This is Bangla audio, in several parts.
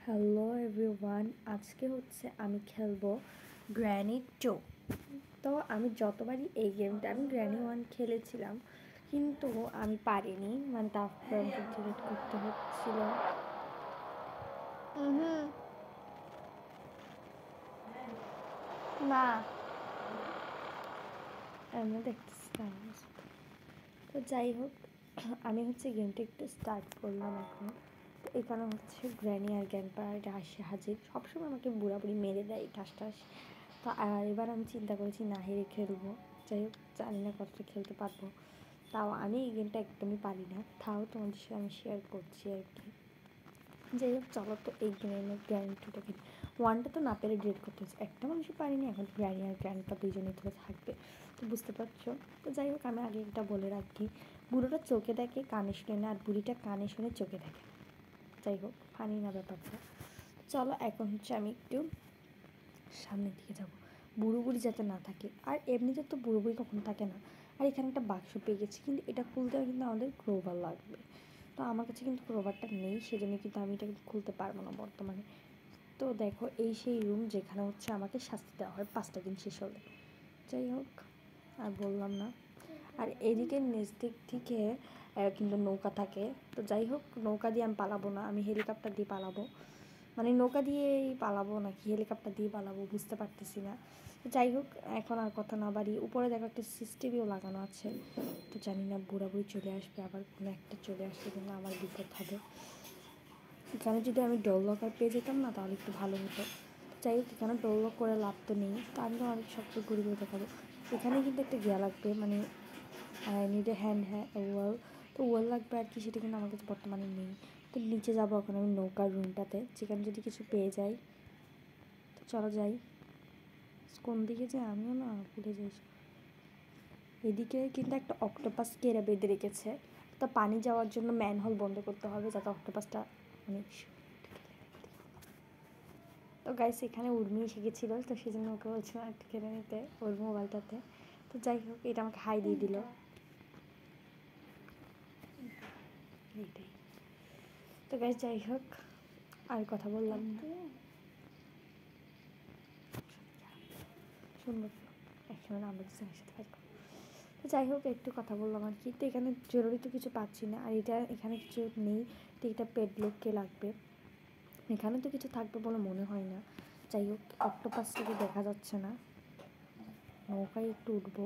হ্যালো এভরিওয়ান, আজকে হচ্ছে আমি খেলবো গ্র্যানি 2। তো আমি যতবারই এই গেমটা আমি গ্র্যানি 1 খেলেছিলাম, কিন্তু আমি পারিনি, মানে তারপর আমাকে ডিলিট করতে হচ্ছিল। না, আমি দেখতেছিলাম। তো যাই হোক, আমি হচ্ছে গেমটা একটু স্টার্ট করলাম এখন। তো এখানে হচ্ছে গ্র্যানি আর গ্র্যান্ডপা আসে হাজির। সবসময় আমাকে বুড়াবুড়ি মেরে দেয় ঠাস ঠাস। তো এবার আমি চিন্তা করেছি না হেরে খেলবো। যাই হোক, জানি না কতটা খেলতে পারবো। তাও আমি এই গেমটা একদমই পারি না, তাও তোমাদের সাথে আমি শেয়ার করছি আর কি। যাই হোক, চলো তো এই গেমের গ্র্যান্ড 2টা খেলি। 1টা তো না পেরে ডিলিট করতে হচ্ছে, একটা মানুষই পারিনি, এখন গ্র্যানি আর গ্র্যান্ডপা দুইজনেই তো থাকবে, তো বুঝতে পারছো। তো যাই হোক, আমি আগে একটা বলে রাখি, বুড়োটা চোখে দেখে কানে শুনে না, আর বুড়িটা কানে শুনে চোখে দেখে। যাই হোক, ফানি না ব্যাপারটা। চলো এখন হচ্ছে আমি একটু সামনের দিকে যাব, বুড়ো বুড়ি যাতে না থাকে। আর এমনিতে তো বুড়ো বুড়ি কখন থাকে না। আর এখানে একটা বাক্স পেয়ে গেছি, কিন্তু এটা খুলতে কিন্তু আমাদের ক্রোবার লাগবে। তো আমার কাছে কিন্তু ক্রোবারটা নেই, সেজন্য কিন্তু আমি এটা খুলতে পারবো না বর্তমানে। তো দেখো, এই সেই রুম যেখানে হচ্ছে আমাকে শাস্তি দেওয়া হয় 5টা দিন শেষ হলে। যাই হোক, আর বললাম না। আর এদিকে নিচ দিক থেকে কিন্তু নৌকা থাকে। তো যাই হোক, নৌকা দিয়ে আমি পালাবো না, আমি হেলিকপ্টার দিয়ে পালাবো। মানে নৌকা দিয়েই পালাবো নাকি হেলিকপ্টার দিয়ে পালাবো বুঝতে পারতেছি না। যাই হোক, এখন আর কথা না বাড়ি, উপরে দেখো একটা সিসিটিভিও লাগানো আছে। তো জানি না বুড়াবুড়ি চলে আসবে, আবার কোনো একটা চলে আসবে, কিন্তু আমার বিপদ হবে। এখানে যদি আমি ডোর লকার পেয়ে যেতাম না, তাহলে একটু ভালো হতো। যাই হোক, এখানে ডোর লক করে লাভ তো নেই, তো আমি তো অনেক শক্ত ঘুরে ঘুরে দেখাবো। এখানে কিন্তু একটা গিয়া লাগবে, মানে নিডে হ্যান্ড ওয়াল। তো ওয়াল লাগবে আর কি, সেটা কিন্তু আমার কাছে বর্তমানে নেই। তো নিচে যাবো এখন আমি নৌকার রুমটাতে, যেখানে যদি কিছু পেয়ে যাই। তো চলো যাই। কোন দিকে যে আমিও না ভুলে যাই। এদিকে কিন্তু একটা অক্টোপাস কেরা বেঁধে রেখেছে। তো পানি যাওয়ার জন্য ম্যানহোল বন্ধ করতে হবে, যাতে অক্টোপাসটা মানে। তো গাইস, এখানে উর্মি এসে গেছিলো, তো সেই জন্য ওকে বলছিলাম একটা কেড়ে নিতে ওর মোবাইলটাতে। তো যাই হোক, এটা আমাকে হাই দিয়ে দিল। এইটাই। তো গাইস, যাই হোক, আর কথা বললাম না, শুনবো একসময় আমরা দুজনের সাথে ফাইট করবো। তো যাই হোক, একটু কথা বললাম আর কি। তো এখানে জরুরি তো কিছু পাচ্ছি না, আর এটা এখানে কিছু নেই। তো এটা পেডলককে লাগবে, এখানে তো কিছু থাকবে বলে মনে হয় না। যাই হোক, অক্টোপাসটাকে দেখা যাচ্ছে না। নৌকায় একটু উঠবো,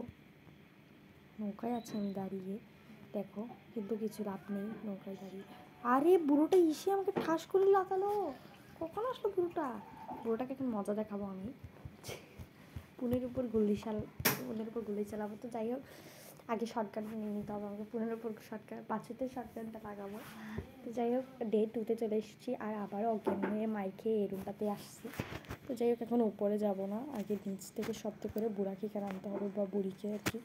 নৌকায় আছে আমি দাঁড়িয়ে, দেখো, কিন্তু কিছু লাভ নেই নৌকায় দাঁড়িয়ে। আরে বুড়োটা এসে আমাকে ঠাস করে লাগালো, কখন আসলো বুড়োটা? বুড়োটাকে এখন মজা দেখাবো আমি। পুনের উপর গুলি চালাবো। তো যাই হোক, আগে শর্টকাটটা নিয়ে নিতে হবে আমাকে, পুনের উপর শর্টকাট, পাঁচেতে শর্টকাটটা লাগাবো। তো যাই হোক, ডে 2তে চলে এসেছি, আর আবার অজ্ঞান হয়ে মাইর খেয়ে এই রুমটাতে আসছি। তো যাই হোক, এখন উপরে যাব না, আগে নিচ থেকে শব্দ করে বুড়াকে এখানে আনতে হবে, বা বুড়িকে আর কি,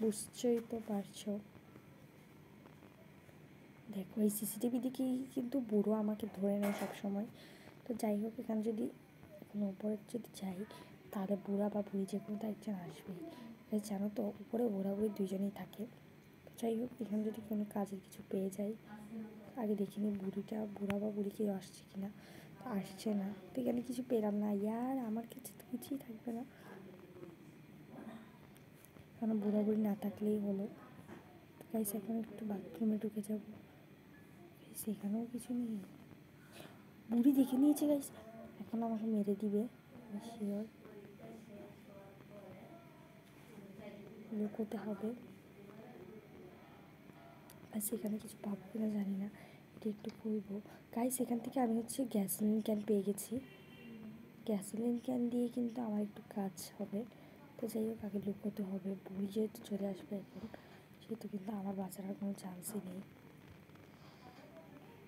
বুঝছই তো পারছো। দেখো, এই সিসিটিভি দিকেই কিন্তু বুড়ো আমাকে ধরে নেয় সবসময়। তো যাই হোক, এখানে যদি এখন উপরে যদি যাই, তাহলে বুড়া বা বুড়ি যে কোনো তো একজন আসবেই। জানো তো, উপরে বুড়া বুড়ি দুজনেই থাকে। যাই হোক, এখানে যদি কোনো কাজের কিছু পেয়ে যাই, আগে দেখিনি বুড়া বা বুড়ি কেউ আসছে কি না। তো আসছে না, তো এখানে কিছু পেলাম না, ইয়ার আমার কাছে তো কিছুই থাকবে না, কারণ বুড়া বুড়ি না থাকলেই হলো। তো গাইস, এখন একটু বাথরুমে ঢুকে যাবো, সেখানেও কিছু নেই। বুড়ি দেখে নিয়েছে গাইস, এখন আমাকে মেরে দিবে শিওর, লুকোতে হবে। আর সেখানে কিছু পাবো কিনা জানি না, এটা একটু খুলবো। গাইস, সেখান থেকে আমি হচ্ছে গ্যাসোলিন ক্যান পেয়ে গেছি, গ্যাসোলিন ক্যান দিয়ে কিন্তু আমার একটু কাজ হবে। তো যাই হোক, আগে লুকোতে হবে, বুড়ি যেহেতু চলে আসবে এখন, সেহেতু কিন্তু আমার বাঁচার আর কোনো চান্সই নেই।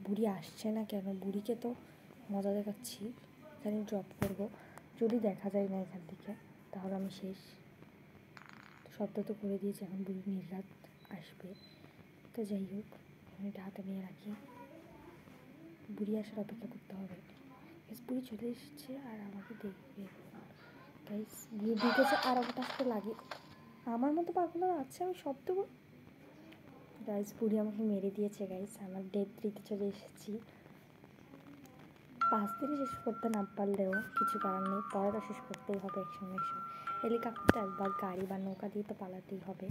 বুড়ি আসছে না কেন? বুড়িকে তো মজা দেখাচ্ছি, এখানে ড্রপ করবো, যদি দেখা যায় না এখান থেকে তাহলে আমি শেষ। শব্দ তো করে দিয়েছি, এখন বুড়ি নির্ঘাত আসবে। তো যাই হোক, আমি এটা হাতে নিয়ে রাখি, বুড়ি আসার অপেক্ষা করতে হবে। বুড়ি চলে এসেছে আর আমাকে দেখবে। গাইস, বুড়ি ঢুকেছে আর ওটা আসতে লাগে, আমার মতো পাগল আছে, আমি শব্দ। গাইস, বুড়ি আমাকে মেরে দিয়েছে। গাইস, আমার ডেথ 3তে চলে এসেছি। 5 দিনে শেষ করতে না পারলেও কিছু করার নেই, পড়াটা শেষ করতেই হবে একসঙ্গে একসঙ্গে। হেলিকপ্টার বা গাড়ি বা নৌকা দিয়ে তো পালাতেই হবে,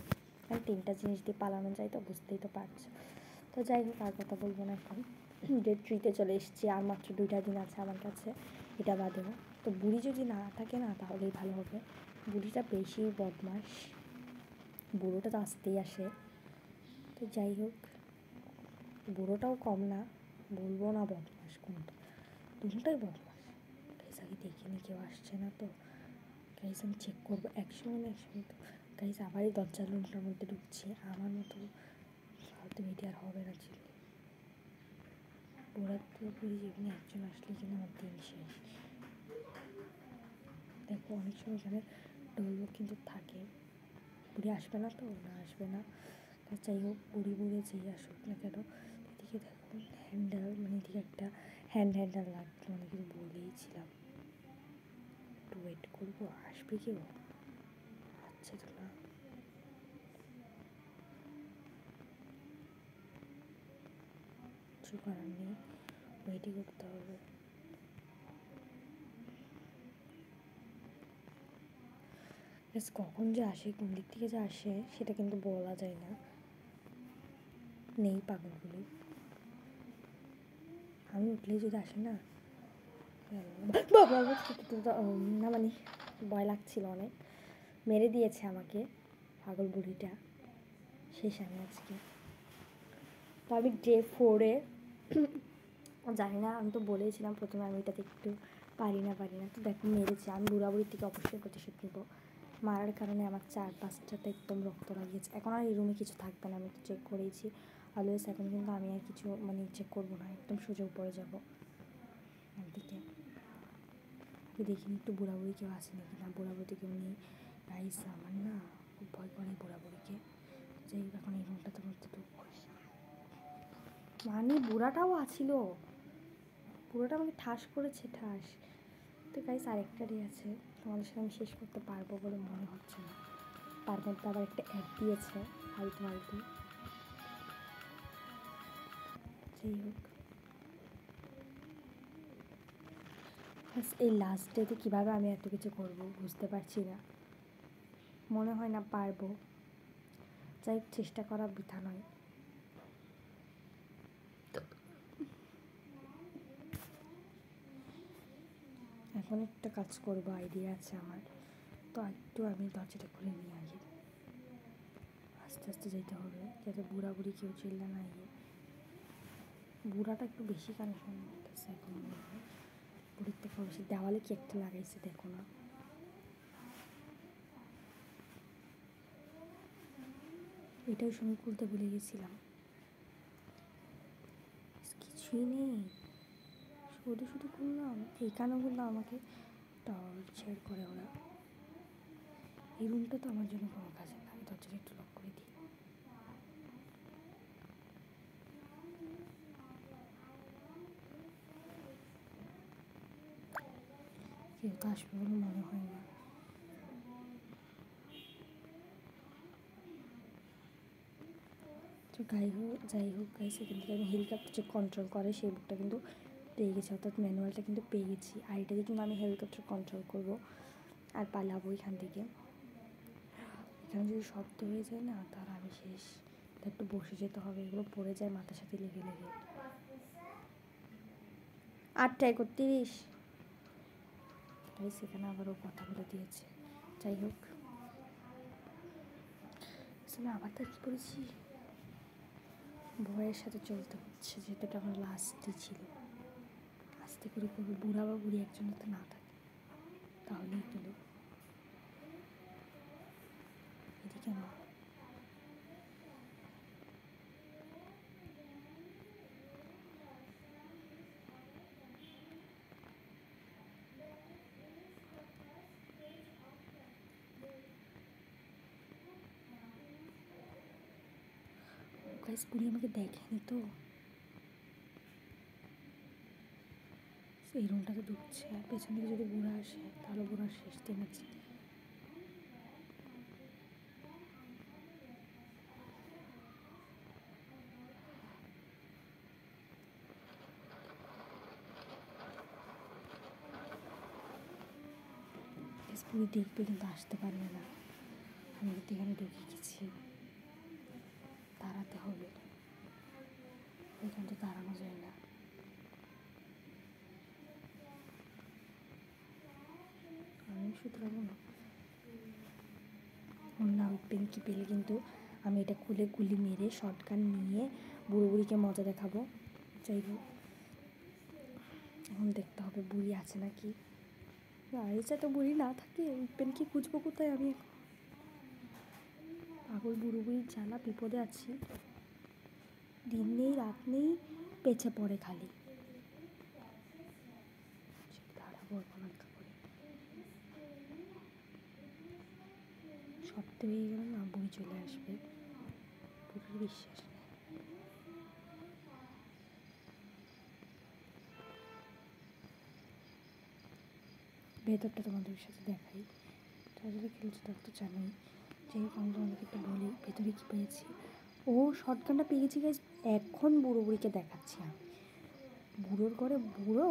কারণ 3টা জিনিস দিয়ে পালানো যায়, তো বুঝতেই তো পারছো। তো যাই হোক, আর কথা বলবো না এখন। ডে 3-তে চলে এসেছি, আর মাত্র 2টা দিন আছে আমার কাছে, এটা বাদেও। তো বুড়ি যদি না থাকে না তাহলেই ভালো হবে। বুড়িটা বেশি বদমাস, বুড়োটা তো আসতেই আসে। তো যাই হোক, বুড়োটাও কম না, বলবো না বদমাস কোনটা, দুটোটাই বদমাস। গাইস আগে দেখিনি কেউ আসছে না তো, গাইস আমি চেক করবো একসঙ্গে না একসঙ্গে। তো গাইস আবারই দরজার রুমটার মধ্যে ঢুকছি, আমার মতো ফালতু ভিডিও আর হবে না ছিল। বুড়ার পুরোপুরি যেখানে একজন আসলে কিনা আমার দিন শেষ। দেখো অনেক সময় এখানে ডলবো কিন্তু থাকে, বুড়ি আসবে না তো, না আসবে না। যাই হোক, বুড়ি বুড়ে যেই আসুক না কেন, এদিকে দেখো হ্যান্ডেল, মানে এদিকে একটা হ্যান্ডেল লাগতো, মানে কিন্তু বলেইছিলাম একটু ওয়েট করবো, আসবে কেউ, আচ্ছা তো না, কিছু করার নেই, ওয়েটই করতে হবে। কখন যে আসে, কোন দিক থেকে যে আসে সেটা কিন্তু বলা যায় না, নেই পাগলগুলো। আমি উঠলেই যদি আসে না, না মানে ভয় লাগছিল অনেক, মেরে দিয়েছে আমাকে পাগল বুড়িটা, শেষ আমি আজকে। তো আমি ডে 4-এ জানি না, আমি তো বলেইছিলাম প্রথমে আমি এটাতে একটু পারি না। তো দেখো মেরেছে, আমি বুড়াবুড়ির থেকে অবশ্যই প্রতিশোধ নেব। মারার কারণে আমার 4-5টাতে একদম রক্ত লাগিয়েছে। এখন আর এই রুমে কিছু থাকবে না, আমি তো চেক করেইছি অলওয়েজ। এখন কিন্তু আমি আর কিছু মানে চেক করবো না, একদম সোজা উপরে যাবো একদিকে। আগে দেখিনি একটু বুড়াবুড়ি কেউ আসে নাকি, না বুড়াবুড়িতে কেউ নেই। গাইস আমার না খুব ভয় করে বুড়াবুড়িকে। যাই হোক, এখন এই রুমটাতে মধ্যে ঢুকবো, মানে বুড়াটাও আছিল, পুরোটা আমাকে ঠাস করেছে, ঠাস। তো গাইস আরেকটা ডে আছে, তোমাদের সাথে আমি শেষ করতে পারবো বলে মনে হচ্ছে না। তার মধ্যে আবার একটা অ্যাড দিয়েছে ফালতু। যাই হোক, এই লাস্ট ডেতে কীভাবে আমি এত কিছু করবো বুঝতে পারছি না, মনে হয় না পারবো। যাই হোক, চেষ্টা করা বৃথা নয়। এখন একটা কাজ করবো, আইডিয়া আছে আমার, তো একটু আমি দরজাটা খুলে নিই আগে, আস্তে আস্তে যেতে হবে যাতে বুড়ি কেউ চিল্লা না গিয়ে। বুড়াটা একটু বেশি কানেকশন করতেছে এখন মনে হয়, বুড়ির থেকে বেশি। দেওয়ালে কি একটা লাগাইছে দেখো না, এটাও সময় খুলতে ভুলে গেছিলাম। কিছুই নেই, শুধু খুললাম, এইখানেও কিন্তু আমাকে টর্চার করে ওরা। এই রুমটা তো আমার জন্য কোনো কাজে না, আমি দরজাটা একটু লক করে দিই। কেউ তো আসবে বলে মনে হয় না। তো যাই হোক গাইস, এখান থেকে আমি হেলিকপ্টার যে কন্ট্রোল করে সেই বুকটা কিন্তু পেয়ে গেছি, অর্থাৎ ম্যানুয়ালটা কিন্তু পেয়ে গেছি। আর এটা দিয়ে কিন্তু আমি হেলিকপ্টার কন্ট্রোল করবো আর পালাবো এখান থেকে। এখানে যদি শব্দ হয়ে যায় না তাহলে আমি শেষ। একটু বসে যেতে হবে, এগুলো পড়ে যায় মাথার সাথে লেগে। 8:31 গাইস, সেখানে আবারও কথা বলে দিয়েছে। যাই হোক, আমি আবার তো কি করেছি, ভয়ের সাথে চলতে হচ্ছে, যেহেতু এটা আমার লাস্টই ছিল। আস্তে করে করবো, বুড়া বা বুড়ি একজন তো না থাকে তাহলেই হলো। এদিকে না, গাইস বুড়ি আমাকে দেখেনি তো, এই রুমটাতে ঢুকছে, আর পেছন থেকে যদি বুড়া আসে তাহলে বুড়ার শেষ দিন আছে। পুরো দেখবে কিন্তু আসতে পারবে না। আমি কিন্তু এখানে ঢুকে গেছি, তাড়াতে হবে, এখান তো তাড়ানো যায় না। আমি শুধরাবো না ওর না পিঙ্কি পেলে কিন্তু আমি এটা খুলে গুলি মেরে শর্টগান নিয়ে বুড়ো বুড়িকে মজা দেখাবো। যাই হোক, এখন দেখতে হবে বুড়ি আছে নাকি। গাড়িতে তো বুড়ি না থাকে পেনকি খুঁজবো কোথায় আমি? পাগল বুড়ো বুড়ির জ্বালা, বিপদে আছি। দিন নেই রাত নেই, পেছে পড়ে খালি। দাঁড়াবো এখন একটা করে, সত্যি হয়ে গেল না, বুড়ি চলে আসবে, বুড়ির বিশ্বাস নেই। ভেতরটা তোমাদের সাথে দেখাই, যারা যারা খেলছে তারা তো জানোই। যাই হোক, আমি তোমাদেরকে একটু বলি ভেতরে কী পেয়েছি। ও শর্টগানটা পেয়েছি গাইজ, এখন বুড়ো বুড়িকে দেখাচ্ছি আমি। বুড়োর ঘরে বুড়ো,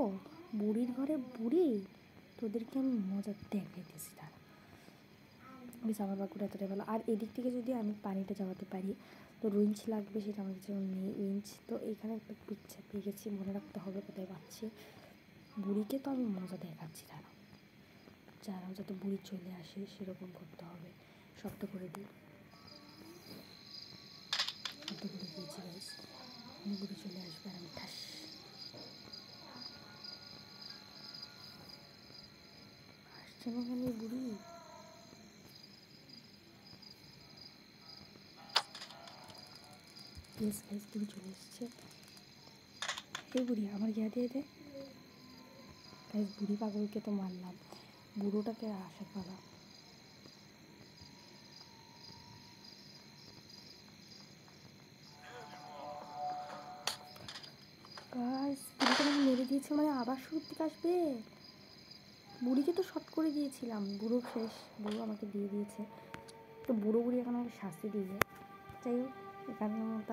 বুড়ির ঘরে বুড়ি, তোদেরকে আমি মজা দেখাইতেছি। তারা বেশ আমার বাঁকুড়া এতটাই ভালো। আর এদিক থেকে যদি আমি পানিটা যাওয়াতে পারি তো উইঞ্চ লাগবে, সেটা আমার কাছে নেই উইঞ্চ। তো এখানে একটা পিকচার পেয়ে গেছি, মনে রাখতে হবে কোথায় পাচ্ছি। বুড়িকে তো আমি মজা দেখাচ্ছি, তারা যারাও যাতে বুড়ি চলে আসে সেরকম করতে হবে। শব্দ করে দিই, শব্দ করে দিয়েছি গাইস, বুড়ি চলে আসবে আর আমি ঠাস। আসছে না কেন বুড়ি? ইয়েস গাইস, বুড়ি চলে এসছে। এই বুড়ি আমার গিয়া দিয়ে দে গাইস। বুড়ি পাগলকে তো মারলাম, বুড়োটাকে আসার পালা। গাইস বুড়িকে আমি মেরে দিয়েছি, মানে আবার শুরুর দিকে আসবে। বুড়িকে তো শর্ট করে দিয়েছিলাম, বুড়ো শেষ, বুড়ো আমাকে দিয়ে দিয়েছে। তো বুড়ো বুড়ি এখন আমাকে শাস্তি দিয়ে। যাই হোক, এখানে মতো